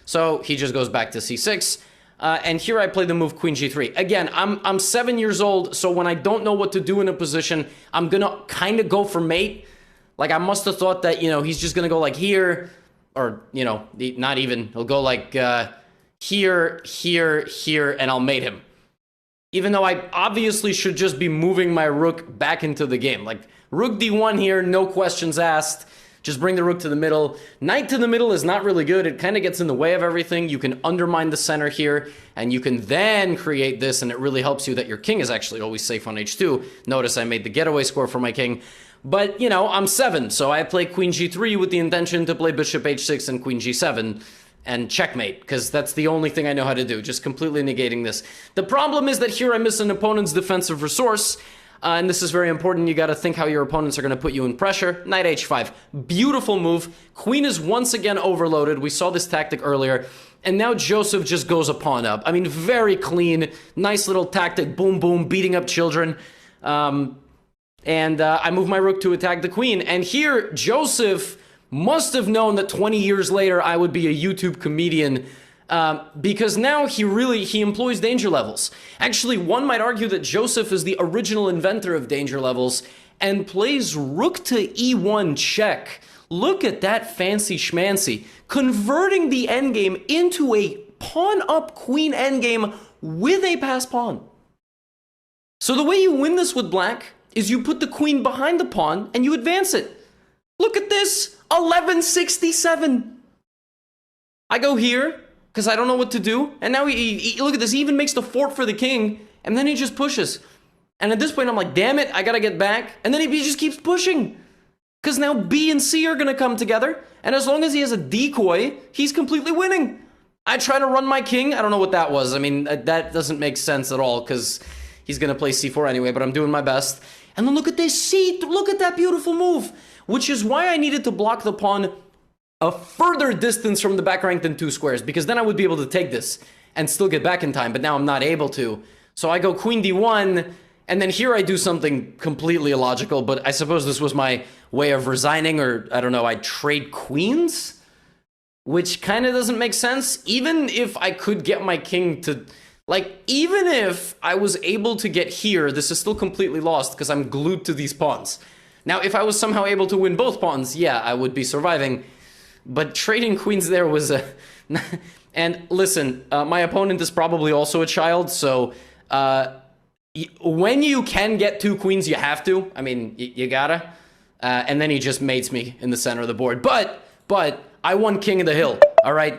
So he just goes back to c6. And here I play the move queen g3. Again, I'm 7 years old, so when I don't know what to do in a position, I'm gonna kind of go for mate. Like, I must have thought that, you know, he's just gonna go like here, or, you know, not even. He'll go like here, here, here, and I'll mate him. Even though I obviously should just be moving my rook back into the game. Like, rook d1 here, no questions asked. Just bring the rook to the middle. Knight to the middle is not really good. It kind of gets in the way of everything. You can undermine the center here, and you can then create this, and it really helps you that your king is actually always safe on h2. Notice I made the getaway score for my king. But, you know, I'm 7, so I play queen g3 with the intention to play bishop h6 and queen g7 and checkmate, because that's the only thing I know how to do, just completely negating this. The problem is that here I miss an opponent's defensive resource, and this is very important. You got to think how your opponents are going to put you in pressure. Knight h5. Beautiful move. Queen is once again overloaded. We saw this tactic earlier. And now Joseph just goes a pawn up. I mean, very clean. Nice little tactic. Boom, boom. Beating up children. I move my rook to attack the queen. And here, Joseph must have known that 20 years later I would be a YouTube comedian, because now he employs danger levels. Actually, one might argue that Joseph is the original inventor of danger levels and plays rook to e1 check. Look at that fancy schmancy, converting the endgame into a pawn up queen endgame with a passed pawn. So the way you win this with black is you put the queen behind the pawn and you advance it. Look at this, 1167. I go here, because I don't know what to do. And now he look at this, he even makes the fort for the king, and then he just pushes. And at this point, I'm like, damn it, I gotta get back. And then he just keeps pushing. Because now B and C are gonna come together, and as long as he has a decoy, he's completely winning. I try to run my king, I don't know what that was. I mean, that doesn't make sense at all, because he's gonna play C4 anyway, but I'm doing my best. And then look at this, look at that beautiful move, which is why I needed to block the pawn a further distance from the back rank than 2 squares, because then I would be able to take this and still get back in time, but now I'm not able to. So I go queen d1, and then here I do something completely illogical, but I suppose this was my way of resigning, or I don't know, I trade queens? Which kind of doesn't make sense. Even if I could get my king to, like, even if I was able to get here, this is still completely lost because I'm glued to these pawns. Now, if I was somehow able to win both pawns, yeah, I would be surviving. But trading queens there was a... And listen, my opponent is probably also a child, so when you can get 2 queens, you have to. I mean, you gotta. And then he just mates me in the center of the board. But I won king of the hill, all right?